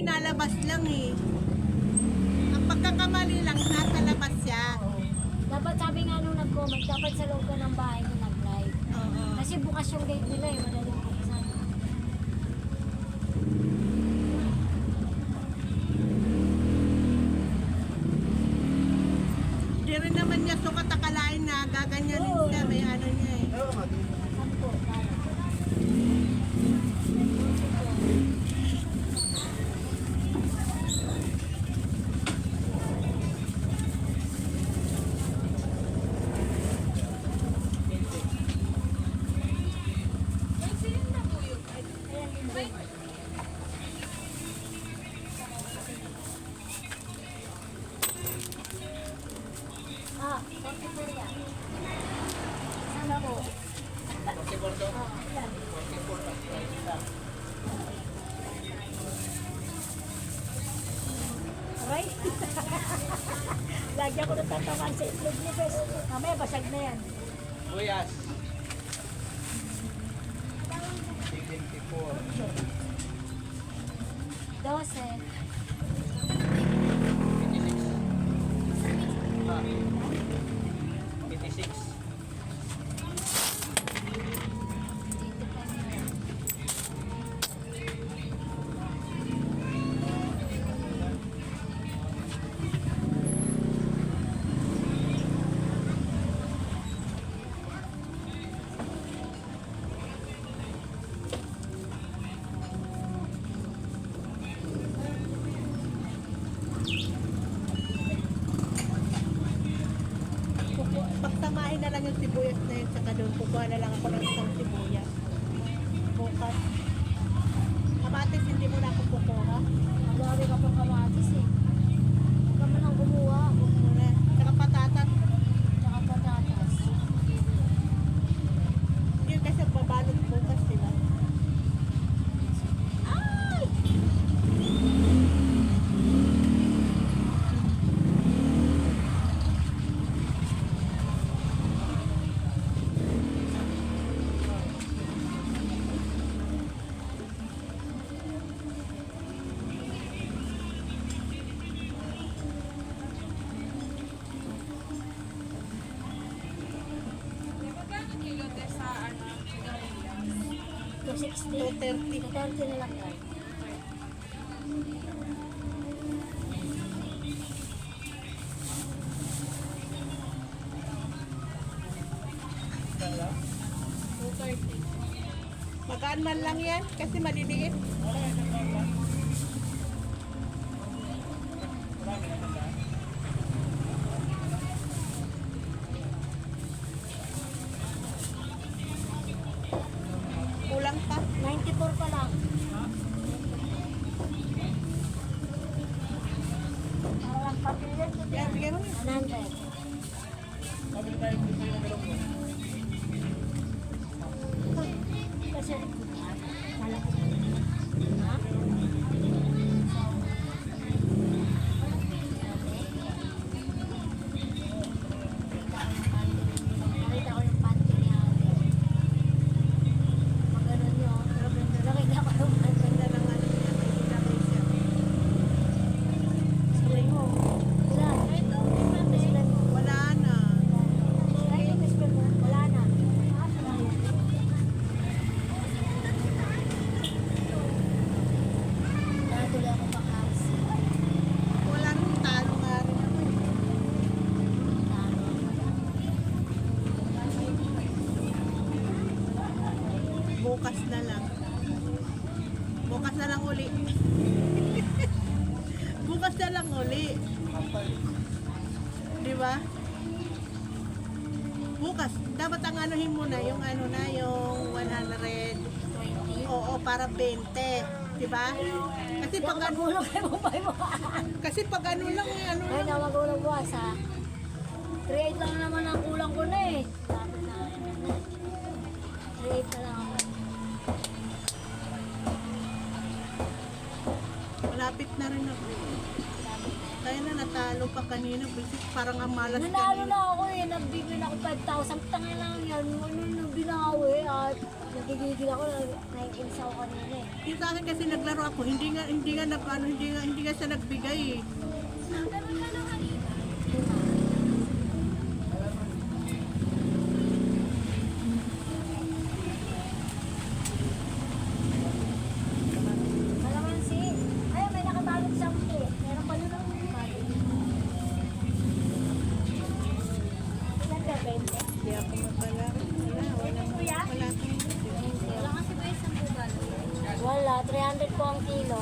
Pinalabas lang eh. Ang pagkakamali lang, nasa labas siya. Dapat sabi nga nung nag-comment, dapat sa loob ka ng bahay ko nag-live. Oo. Kasi bukas yung gate nila eh, madaling buksan. Di rin naman niya sukat akalain na gaganyanin siya. May ano niya eh. Sampo, para. Ah, 44 yan. Sana po. 44 to? Ah, yan. 44. Aray. Lagi ako natatawan sa itlog ni Bes. Mamaya basag na yan. Buyas. 74. 12. 26. Ah. 26. Pagsamahin na lang yung sibuyas na yun. Saka doon, kukuha na lang ako ng isang sibuyas. Bukas. Kamatis, hindi mo na ako kukuha. Magabi ka pang kamatis eh. Huwag ka man ang kumuha. Muna. Saka patatas. Tsaka patatas. Yun kasi babalot bukas sila. Ay! Magkano kilo te sa ano, sigarilyas? 260. 230. 230 na lang yan. Magaan man lang yan kasi maliliit. Kulang pa. 94 pa lang. Parang papilit ko Yan, bigyan mo na. 100. Mabili tayo dito yung galong mo. Kasi, malaki. Ha? Nakita ko yung panty ni ate. Maganon yun. Nakita ko yung panty. Ganda lang ano niya. May ilagay siya. Spray mo. Wala. Spray mo. Wala na. Ay, yung spray mo. Wala na. Natuloy ako makasi. Wala rin talo nga rin ako eh. Bukas na lang. Bukas na lang uli. Bukas na lang uli. Di ba? Bukas. Dapat ang anuhin mo na, yung ano na, yung 100. 20. Oo, para 20. Di ba? Kasi Hindi ako pag ano, magulong kay Mumay mo. kasi pag ano lang, ano Ay, lang. na magulong buwas ha. 3.8 lang naman ang kulang ko na eh. Dapat na. 3.8 na lang ako. Malapit na rin ako. Tayo na natalo pa kanina. Bisit parang ang malas Nanalo kanina. na ako eh. Nagbibigay na ako 5,000. Tangin lang yan. Ano nang binawi at nagigigil ako, naiinis ako kanina eh. Yung sa akin kasi naglaro ako, hindi nga hindi nga siya nagbigay eh. Kalamansi. Ay, may nakabalot 10. Meron pa nun ang ilan ka, 20? Hindi ako mapalaro. Wala akong Wala kasi ba isang bugal? Wala, 300 po ang kilo.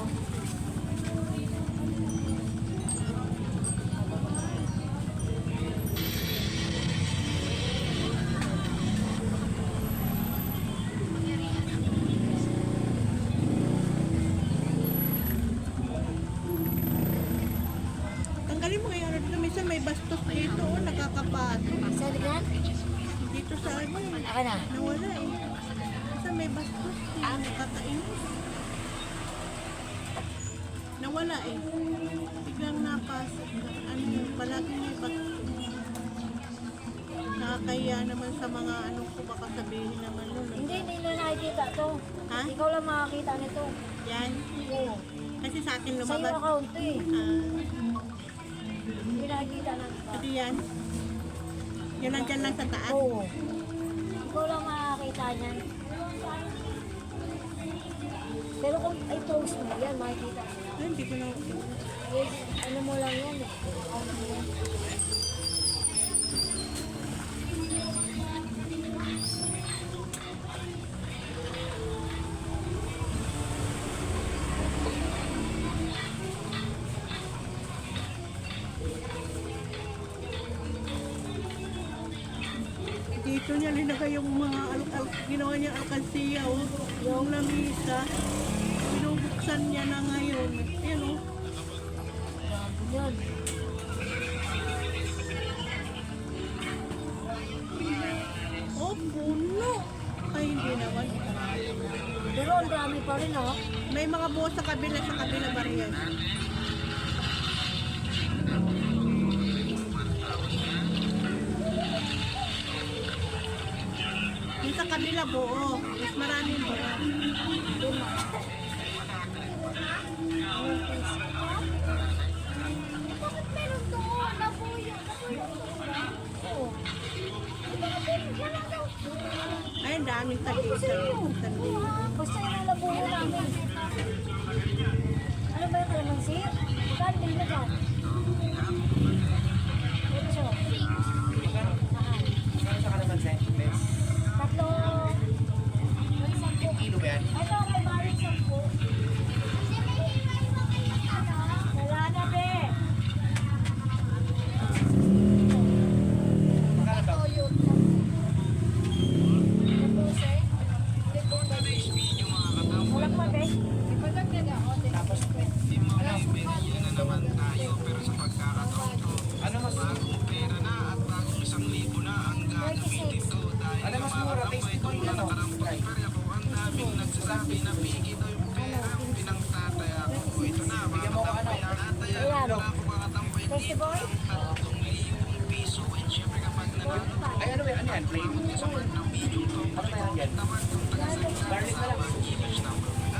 Tanggalin mo kaya ano dito. Minsan may bastos dito. Oh, nakakapato. Saan yan? Dito sa ano eh. Ako na. Nawala eh. Minsan may bastos. Nakakainis. Nawala eh. Biglang napasok. Ano yun. Palagi may bastos. Nakakaya naman sa mga ano ko. Baka sabihin naman nun. Hindi na nakikita to. Ha? Ikaw lang makakita nito. Yan. Oo. Kasi sa akin Sa iyo lumabas. account to eh. Ah, Hindi nakikita ng iba. ito yan. Yan nandyan lang sa taas. Oo. Ikaw lang makakita niyan. Pero kung i-post mo yan, makikita mo yan. Ay, hindi ko na. Yes, ano mo lang yan eh. Account mo yan. Dito niya linagay yung mga ginawa niya alkansiya, oh. Yung lamisa. Binubuksan niya na ngayon. Ayan, oh. Yun. Oh, puno. Ay, hindi naman. Pero ang dami pa rin oh. May mga buhos sa kabila bariyas. Yung sa kabila buo. Mas maraming buo. Bakit meron doon? Nabuyo. Oo. Ay, ang daming tag-isa. Basta yun ang labuyo namin. Ano ba yung kalamansi? Magkano din na dyan? Ito siya. Mahal. Magkano sa kalamansi? Bes? Tatlo. May 10. Kilo ba yan? Ito, may balik 10. Wala na, be. Magkano ba? Toyo. Walang pa, be. Tapos, ano mas ano mas mura? Tasty ko yung ano? Sky. Bigyan mo ko ano? Ayan. Tasty boy? Ay, ano ba yan? Ano yan? Plain? Ano ba yan? Garlic na lang.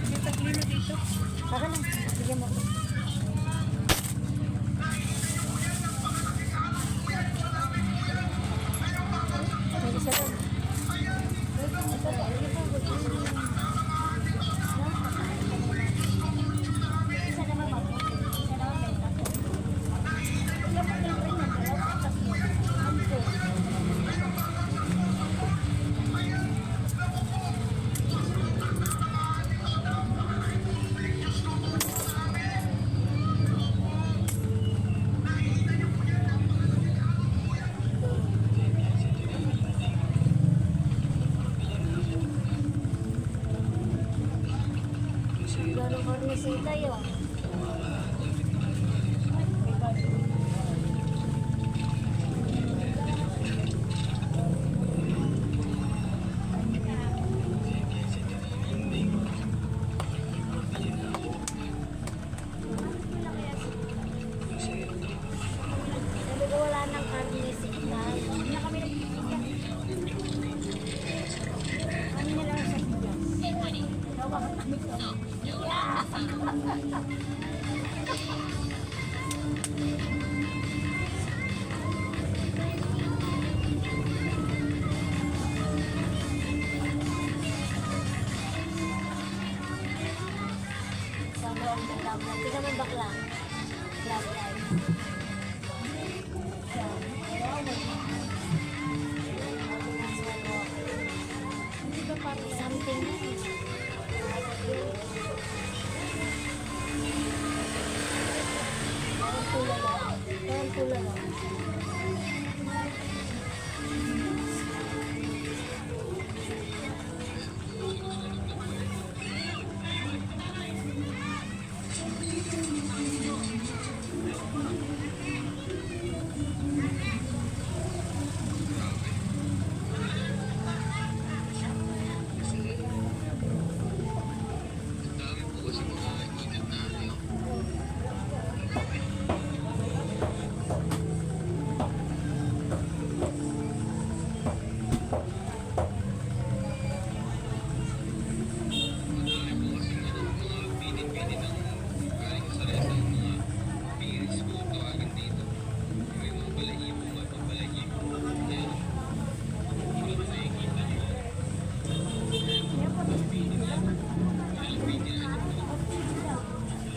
Yung taglino dito. Saka lang, bigyan mo ko. May isa doon. Ito, ito, ito, ito, ito. Sa'yo tayo. Sabi ko wala nang karne signal. Hindi na kami nagpipigyan. Kami na lang sa signal. Gawa kami ko. Yeah! Sa loob ng love life. Hindi naman bakla. Love life. Hindi ba parang something na eh? Parang tulala. Parang tulala.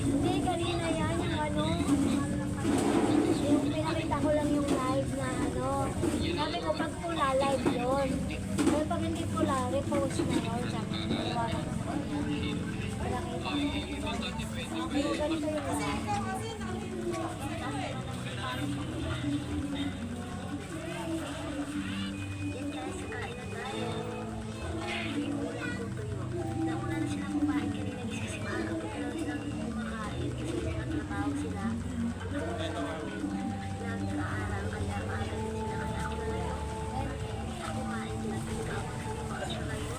Hindi, kanina yan yung ano, yung pinakita ko lang yung live na ano, sabi ko pag pula, live yun. Pero pag hindi pula, repost na yun, sabi ko, wala ko yan. Pinakita ko. Pero ganito yung live. Yan guys, kain na tayo. Hindi mo lang ko tuyo. Nauna na sila kumain kanina gising si Mara. Pero silang kumakain kasi nagtrabaho sila. Nagkaaral kaya maaga din sila kaya ako na lang. Kumain sila pagkakapag sa mga sa kayo.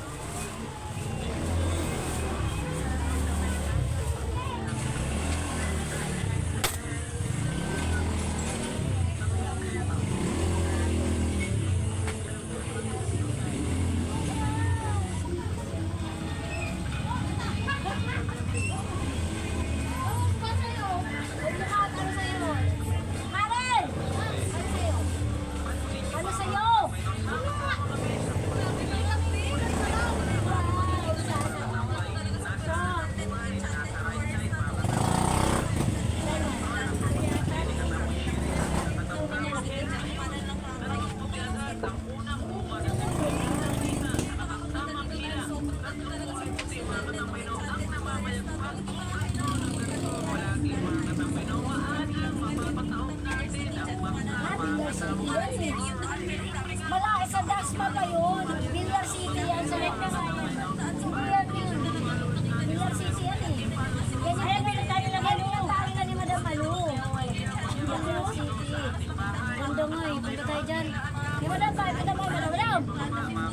Malaki sa Dasma pa yun. Villar City yan. Sa Red Kasayan. Hindi yan yun. Villar City yan eh. Ganyan na tayo na Malu. Tayo na ni Madam Malu. Villar City. Ganda nga eh. Punta tayo dyan. Di Madam ba? Punta mo Madam. Madam!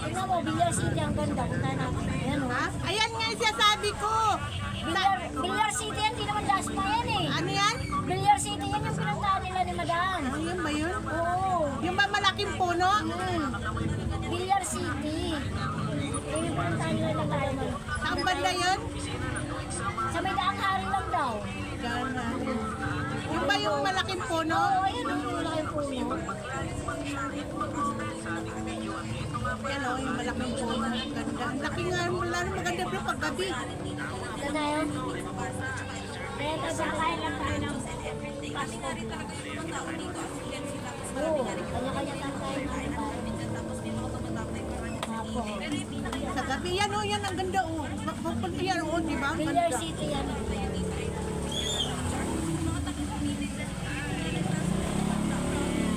Tignan mo, Villar City ang ganda. Punta natin. Ayan o. Ayan nga yung sabi ko. Villar City yan. Di naman Dasma yan eh. Ano yan? Villar City yan yung pinuntahan nila ni Madam. Ano yun ba yun? Oo. Yung ba malaking puno? Villar City. Yung pinuntahan nila ng tayo. Saan banda yun? Sa may daang hari lang daw. Yung ba yung malaking puno? Oo, ayun yung malaking puno. Yan o, yung malaking puno. Ganda. Ang laki nga, lalo maganda doon paggabi. Ito tayo. Kaya tayo lang tayo ng Pasko. Oo, kanya-kanya tayo ng Apo. Sa gabi yan o, yan ang ganda o. Pupunta yan o, di ba? Ang Villar ganda. City yan.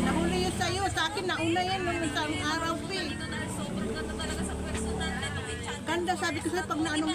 Nahuli yun sa'yo. Sa akin, nauna yan nung isang araw pa eh. Ganda, sabi ko sa'yo, pag naano